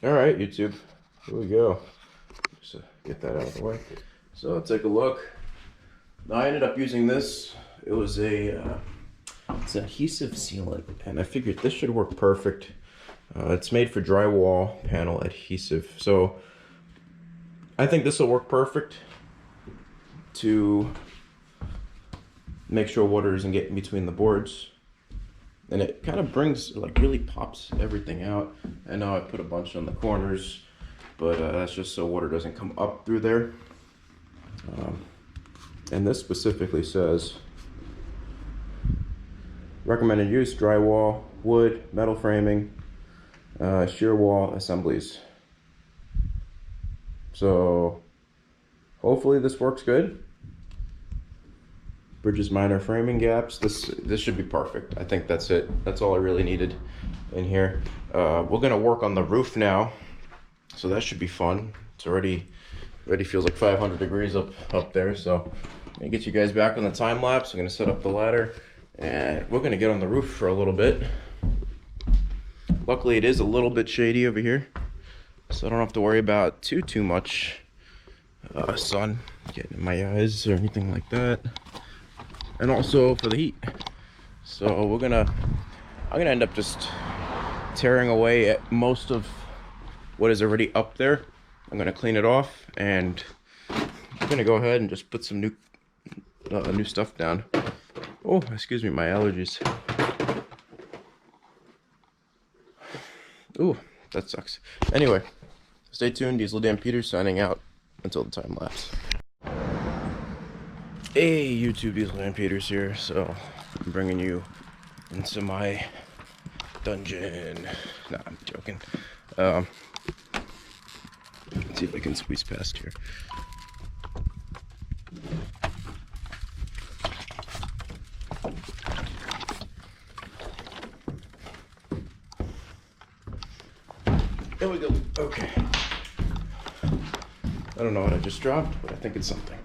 All right, YouTube, here we go. Just get that out of the way. So take a look. I ended up using this. It was it's adhesive sealant, and I figured this should work perfect. It's made for drywall panel adhesive, so I think this will work perfect to make sure water doesn't get in between the boards. And it kind of brings, like, really pops everything out. I know I put a bunch on the corners, but that's just so water doesn't come up through there. And this specifically says, recommended use, drywall, wood, metal framing, shear wall assemblies. So hopefully this works good. Bridges minor framing gaps. This should be perfect. I think that's it. That's all I really needed in here. We're gonna work on the roof now, so that should be fun. It's already feels like 500 degrees up there. So I'm gonna get you guys back on the time lapse. I'm gonna set up the ladder, and we're gonna get on the roof for a little bit. Luckily, it is a little bit shady over here, so I don't have to worry about too much sun getting in my eyes or anything like that. And also for the heat. So I'm gonna end up just tearing away at most of what is already up there. I'm gonna clean it off, and I'm gonna go ahead and just put some new stuff down. Oh, excuse me, my allergies. Ooh, that sucks. Anyway, stay tuned. Diesel Dan Peters signing out until the time lapse. Hey YouTube, Diesel Dan Peters here. So I'm bringing you into my dungeon. Nah, I'm joking. Let's see if I can squeeze past here. There we go. Okay. I don't know what I just dropped, but I think it's something.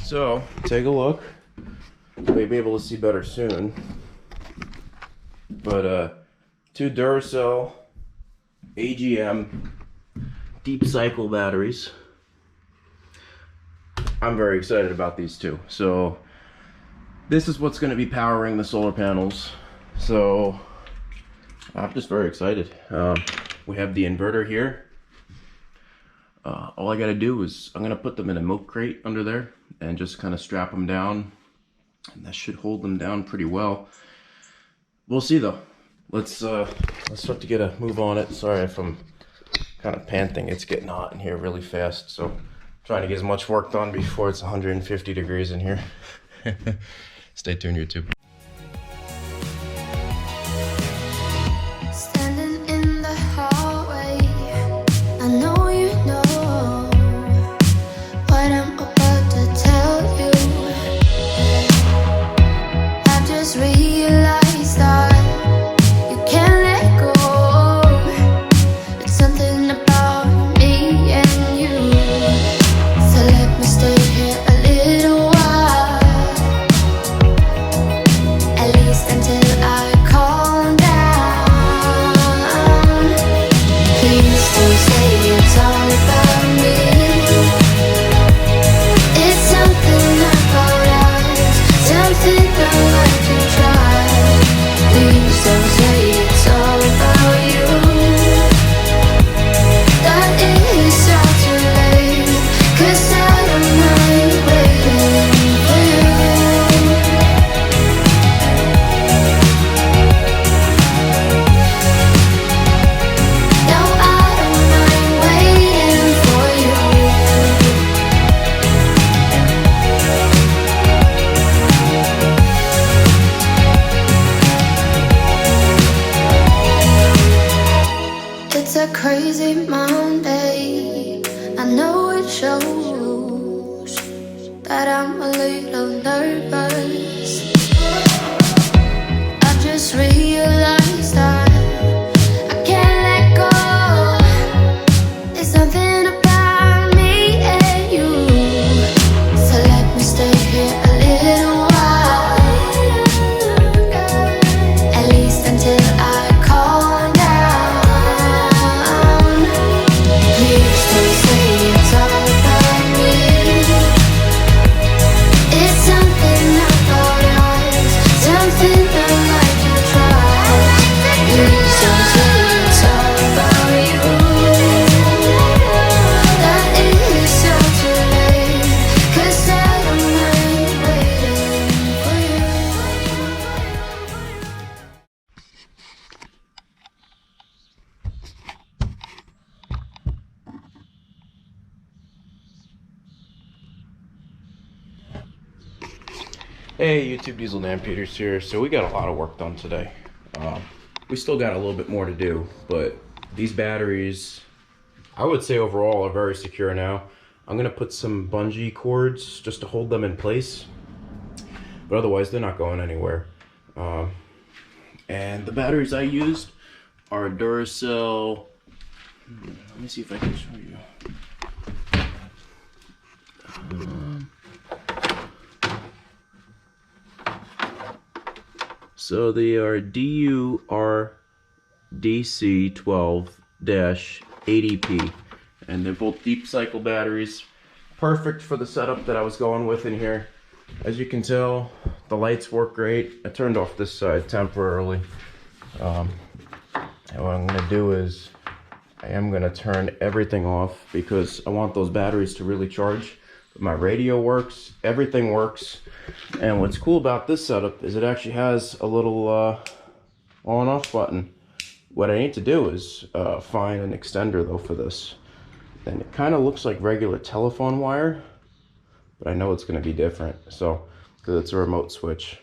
So, take a look. You'll be able to see better soon. But, 2 Duracell AGM deep cycle batteries. I'm very excited about these two. So, this is what's going to be powering the solar panels. So, I'm just very excited. We have the inverter here. All I gotta do is, I'm gonna put them in a milk crate under there and just kind of strap them down, and that should hold them down pretty well. We'll see though. Let's start to get a move on it. Sorry if I'm kind of panting. It's getting hot in here really fast, so I'm trying to get as much work done before it's 150 degrees in here. Stay tuned, YouTube. Crazy Monday, I know it shows that I'm a little nervous. I just realized that I can't let go. There's something about me and you, so let me stay here a little while, at least until I calm down. Hey YouTube, Diesel Dan Peters here. So we got a lot of work done today. We still got a little bit more to do, but these batteries, I would say overall, are very secure now. I'm gonna put some bungee cords just to hold them in place, but otherwise they're not going anywhere. And the batteries I used are Duracell. Let me see if I can show you. So they are DURDC12-80P, and they're both deep cycle batteries, perfect for the setup that I was going with in here. As you can tell, the lights work great. I turned off this side temporarily. And what I'm gonna do is I am gonna turn everything off because I want those batteries to really charge. My radio works, everything works. And what's cool about this setup is it actually has a little on off button. What I need to do is find an extender though for this. And it kind of looks like regular telephone wire, but I know it's going to be different. So, because it's a remote switch.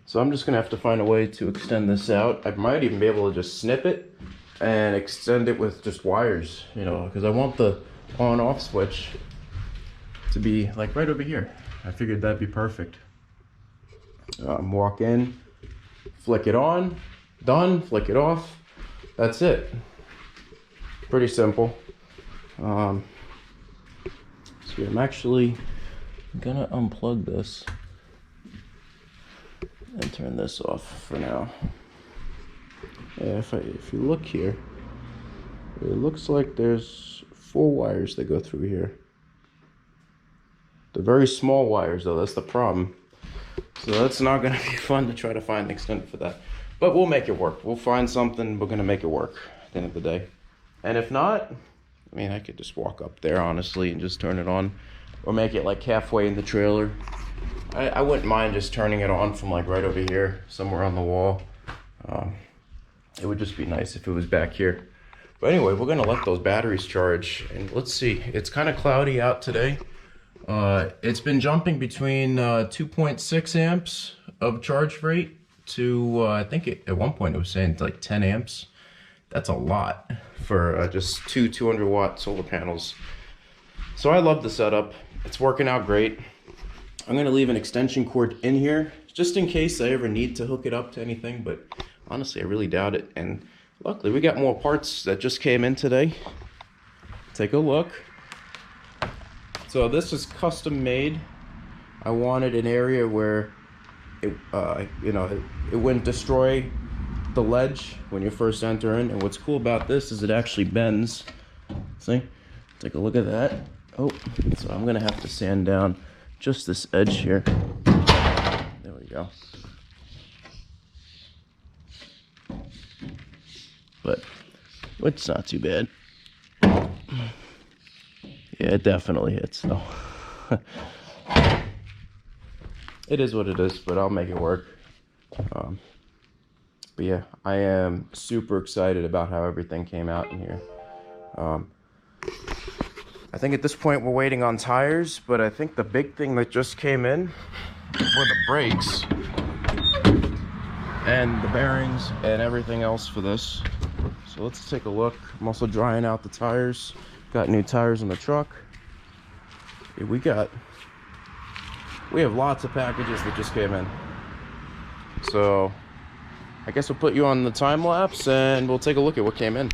So I'm just going to have to find a way to extend this out. I might even be able to just snip it and extend it with just wires, you know, because I want the on off switch to be like right over here. I figured that'd be perfect. Walk in, flick it on, done, flick it off. That's it. Pretty simple. So I'm actually gonna unplug this and turn this off for now. Yeah, if you look here, it looks like there's 4 wires that go through here. They're very small wires though, that's the problem. So that's not gonna be fun to try to find an extent for that. But we'll make it work. We'll find something, we're gonna make it work at the end of the day. And if not, I mean, I could just walk up there honestly and just turn it on. Or make it like halfway in the trailer. I wouldn't mind just turning it on from like right over here, somewhere on the wall. It would just be nice if it was back here. But anyway, we're gonna let those batteries charge. And let's see, it's kind of cloudy out today. It's been jumping between 2.6 amps of charge rate to I think at one point it was saying like 10 amps. That's a lot for just 2 200-watt solar panels. So I love the setup. It's working out great. I'm gonna leave an extension cord in here just in case I ever need to hook it up to anything, but honestly I really doubt it. And luckily we got more parts that just came in today. Take a look. So this is custom made. I wanted an area where it, you know, it wouldn't destroy the ledge when you first enter in. And what's cool about this is it actually bends. See? Take a look at that. Oh, so I'm gonna have to sand down just this edge here. There we go. But it's not too bad. Yeah, it definitely hits though. It is what it is, but I'll make it work. But yeah, I am super excited about how everything came out in here. I think at this point we're waiting on tires, but I think the big thing that just came in were the brakes and the bearings and everything else for this. So let's take a look. I'm also drying out the tires. Got new tires in the truck. Yeah, we have lots of packages that just came in. So I guess we'll put you on the time lapse and we'll take a look at what came in.